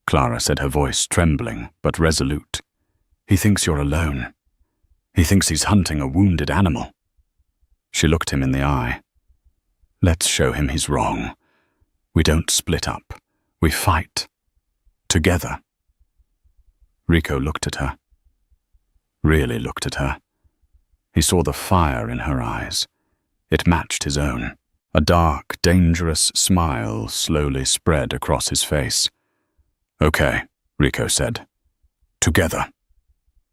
Clara said, her voice trembling but resolute. He thinks you're alone. He thinks he's hunting a wounded animal. She looked him in the eye. Let's show him he's wrong. We don't split up. We fight. Together. Rico looked at her. Really looked at her. He saw the fire in her eyes. It matched his own. A dark, dangerous smile slowly spread across his face. Okay, Rico said. Together.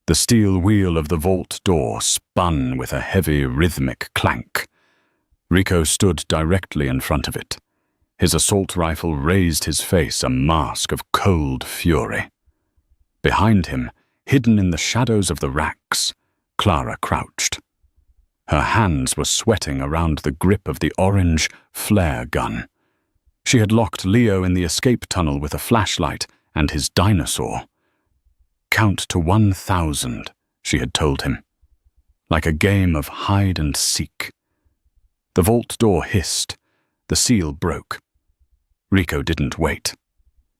The steel wheel of the vault door spun with a heavy, rhythmic clank. Rico stood directly in front of it. His assault rifle raised his face, a mask of cold fury. Behind him, hidden in the shadows of the racks, Clara crouched. Her hands were sweating around the grip of the orange flare gun. She had locked Leo in the escape tunnel with a flashlight and his dinosaur. Count to 1,000, she had told him. Like a game of hide and seek. The vault door hissed. The seal broke. Rico didn't wait.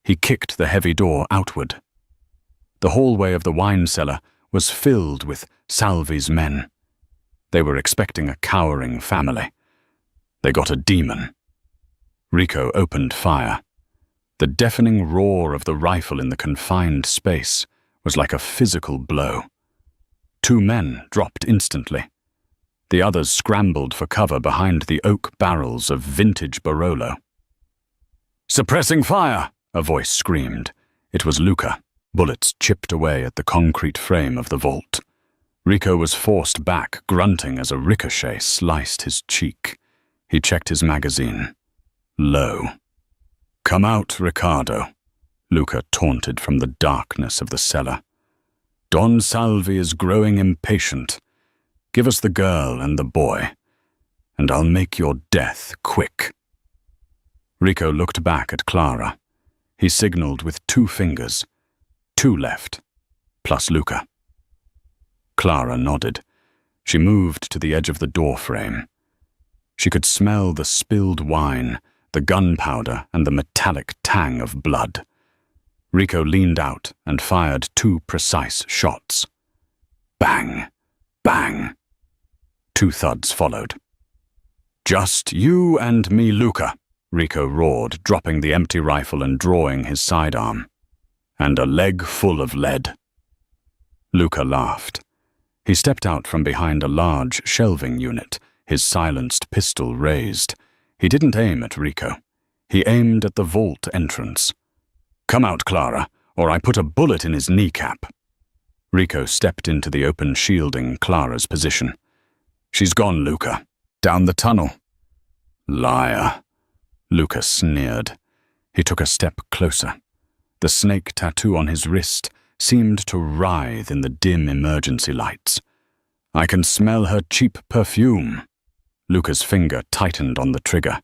He kicked the heavy door outward. The hallway of the wine cellar was filled with Salvi's men. They were expecting a cowering family. They got a demon. Rico opened fire. The deafening roar of the rifle in the confined space was like a physical blow. 2 men dropped instantly. The others scrambled for cover behind the oak barrels of vintage Barolo. Suppressing fire, a voice screamed. It was Luca. Bullets chipped away at the concrete frame of the vault. Rico was forced back, grunting as a ricochet sliced his cheek. He checked his magazine. Low. Come out, Riccardo, Luca taunted from the darkness of the cellar. Don Salvi is growing impatient. Give us the girl and the boy, and I'll make your death quick. Rico looked back at Clara. He signaled with 2 fingers. 2 left, plus Luca. Clara nodded. She moved to the edge of the door frame. She could smell the spilled wine, the gunpowder, and the metallic tang of blood. Rico leaned out and fired 2 precise shots. Bang! Bang! 2 thuds followed. Just you and me, Luca, Rico roared, dropping the empty rifle and drawing his sidearm. And a leg full of lead. Luca laughed. He stepped out from behind a large shelving unit, his silenced pistol raised. He didn't aim at Rico. He aimed at the vault entrance. Come out, Clara, or I put a bullet in his kneecap. Rico stepped into the open shielding Clara's position. She's gone, Luca. Down the tunnel. Liar. Luca sneered. He took a step closer. The snake tattoo on his wrist seemed to writhe in the dim emergency lights. I can smell her cheap perfume. Luca's finger tightened on the trigger.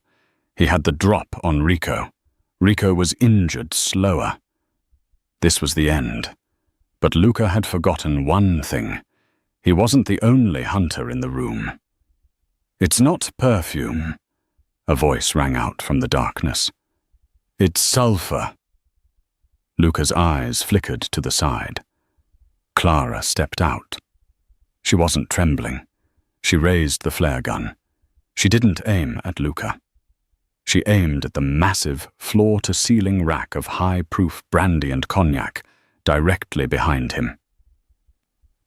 He had the drop on Rico. Rico was injured slower. This was the end. But Luca had forgotten one thing. He wasn't the only hunter in the room. It's not perfume, a voice rang out from the darkness. It's sulfur. Luca's eyes flickered to the side. Clara stepped out. She wasn't trembling. She raised the flare gun. She didn't aim at Luca. She aimed at the massive, floor-to-ceiling rack of high-proof brandy and cognac directly behind him.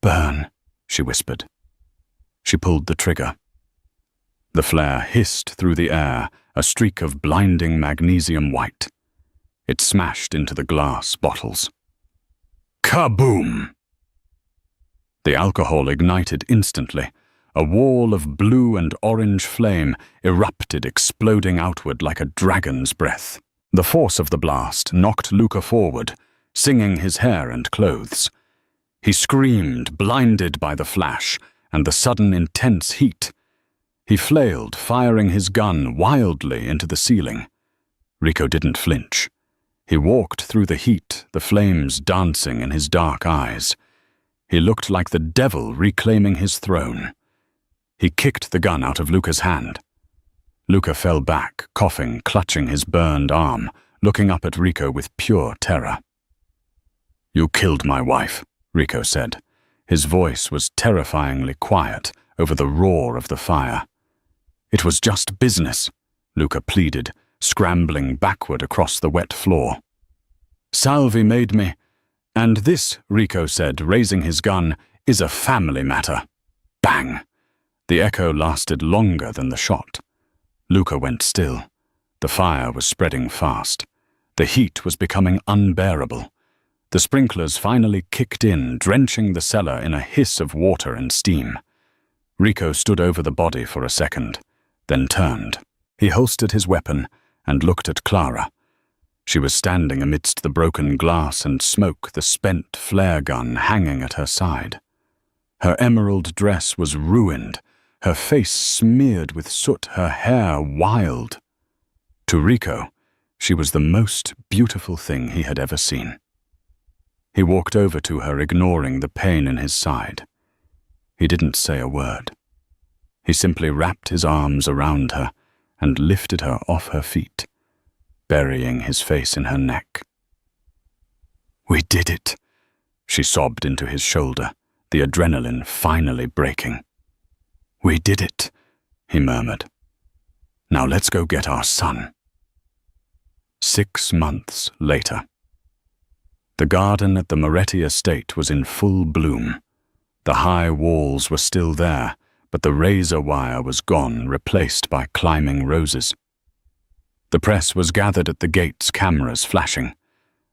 Burn, she whispered. She pulled the trigger. The flare hissed through the air, a streak of blinding magnesium white. It smashed into the glass bottles. Kaboom! The alcohol ignited instantly. A wall of blue and orange flame erupted, exploding outward like a dragon's breath. The force of the blast knocked Luca forward, singing his hair and clothes. He screamed, blinded by the flash and the sudden intense heat. He flailed, firing his gun wildly into the ceiling. Rico didn't flinch. He walked through the heat, the flames dancing in his dark eyes. He looked like the devil reclaiming his throne. He kicked the gun out of Luca's hand. Luca fell back, coughing, clutching his burned arm, looking up at Rico with pure terror. "You killed my wife," Rico said. His voice was terrifyingly quiet over the roar of the fire. "It was just business," Luca pleaded, scrambling backward across the wet floor. "Salvi made me, and this," Rico said, raising his gun, "is a family matter." Bang! The echo lasted longer than the shot. Luca went still. The fire was spreading fast. The heat was becoming unbearable. The sprinklers finally kicked in, drenching the cellar in a hiss of water and steam. Rico stood over the body for a second, then turned. He holstered his weapon and looked at Clara. She was standing amidst the broken glass and smoke, the spent flare gun hanging at her side. Her emerald dress was ruined, her face smeared with soot, her hair wild. To Rico, she was the most beautiful thing he had ever seen. He walked over to her, ignoring the pain in his side. He didn't say a word. He simply wrapped his arms around her and lifted her off her feet, burying his face in her neck. "We did it," she sobbed into his shoulder, the adrenaline finally breaking. "We did it," he murmured. "Now let's go get our son." 6 months later. The garden at the Moretti estate was in full bloom. The high walls were still there, but the razor wire was gone, replaced by climbing roses. The press was gathered at the gates, cameras flashing.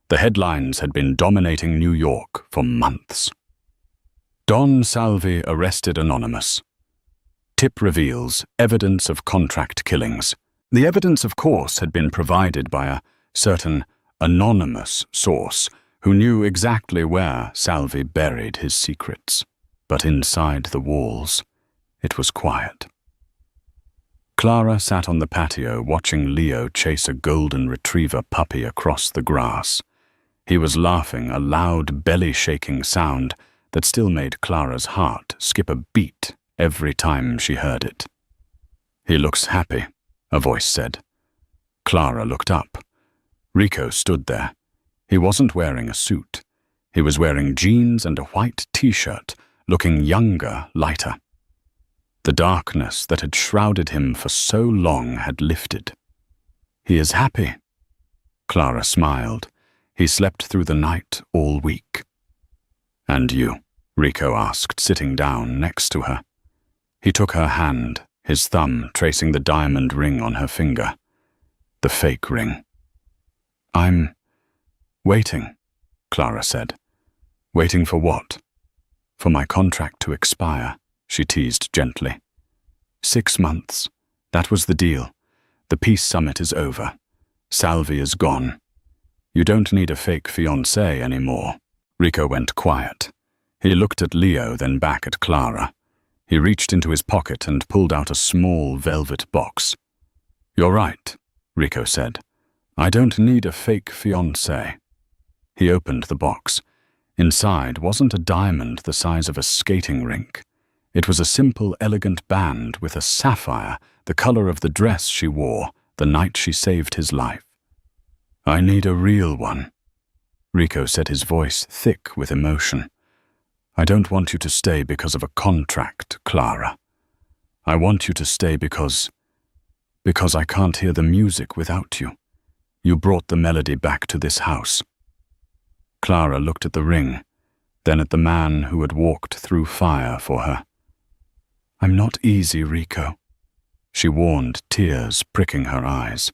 The headlines had been dominating New York for months. Don Salvi arrested anonymous. Tip reveals evidence of contract killings. The evidence, of course, had been provided by a certain anonymous source who knew exactly where Salvi buried his secrets. But inside the walls, it was quiet. Clara sat on the patio watching Leo chase a golden retriever puppy across the grass. He was laughing, a loud, belly-shaking sound that still made Clara's heart skip a beat every time she heard it. "He looks happy," a voice said. Clara looked up. Rico stood there. He wasn't wearing a suit. He was wearing jeans and a white t-shirt, looking younger, lighter. The darkness that had shrouded him for so long had lifted. "He is happy." Clara smiled. "He slept through the night all week." "And you?" Rico asked, sitting down next to her. He took her hand, his thumb tracing the diamond ring on her finger. The fake ring. "I'm waiting," Clara said. "Waiting for what?" "For my contract to expire," she teased gently. 6 months. That was the deal. The peace summit is over. Salvi is gone. You don't need a fake fiancé anymore." Rico went quiet. He looked at Leo, then back at Clara. He reached into his pocket and pulled out a small velvet box. "You're right," Rico said. "I don't need a fake fiancé." He opened the box. Inside wasn't a diamond the size of a skating rink. It was a simple, elegant band with a sapphire, the color of the dress she wore the night she saved his life. "I need a real one," Rico said, his voice thick with emotion. "I don't want you to stay because of a contract, Clara. I want you to stay because I can't hear the music without you. You brought the melody back to this house." Clara looked at the ring, then at the man who had walked through fire for her. "I'm not easy, Rico," she warned, tears pricking her eyes.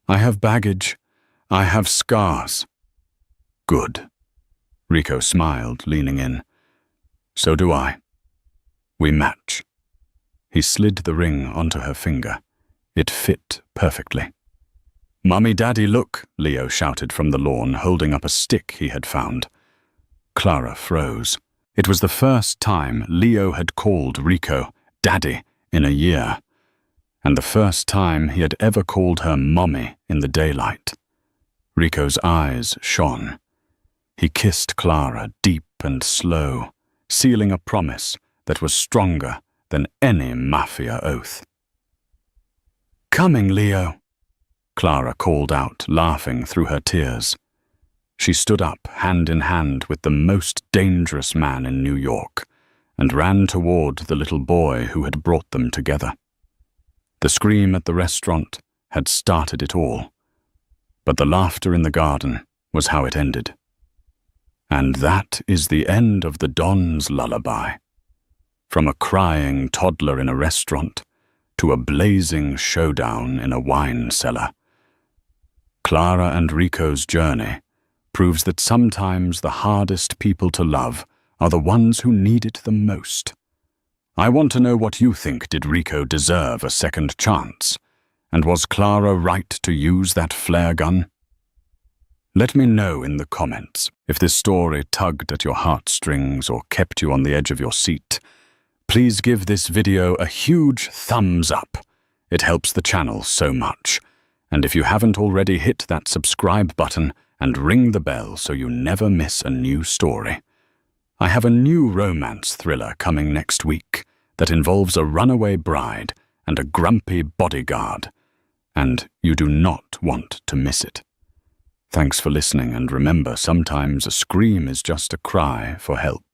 "I have baggage. I have scars." "Good." Rico smiled, leaning in. "So do I. We match." He slid the ring onto her finger. It fit perfectly. "Mummy, Daddy, look," Leo shouted from the lawn, holding up a stick he had found. Clara froze. It was the first time Leo had called Rico Daddy in a year. and the first time he had ever called her Mommy in the daylight. Rico's eyes shone. He kissed Clara deep and slow, sealing a promise that was stronger than any Mafia oath. "Coming, Leo," Clara called out, laughing through her tears. She stood up, hand in hand with the most dangerous man in New York, and ran toward the little boy who had brought them together. The scream at the restaurant had started it all, but the laughter in the garden was how it ended. And that is the end of the Don's lullaby. From a crying toddler in a restaurant to a blazing showdown in a wine cellar, Clara and Rico's journey proves that sometimes the hardest people to love are the ones who need it the most. I want to know what you think. Did Rico deserve a second chance? And was Clara right to use that flare gun? Let me know in the comments if this story tugged at your heartstrings or kept you on the edge of your seat. Please give this video a huge thumbs up. It helps the channel so much. And if you haven't already, hit that subscribe button and ring the bell so you never miss a new story. I have a new romance thriller coming next week that involves a runaway bride and a grumpy bodyguard, and you do not want to miss it. Thanks for listening, and remember, sometimes a scream is just a cry for help.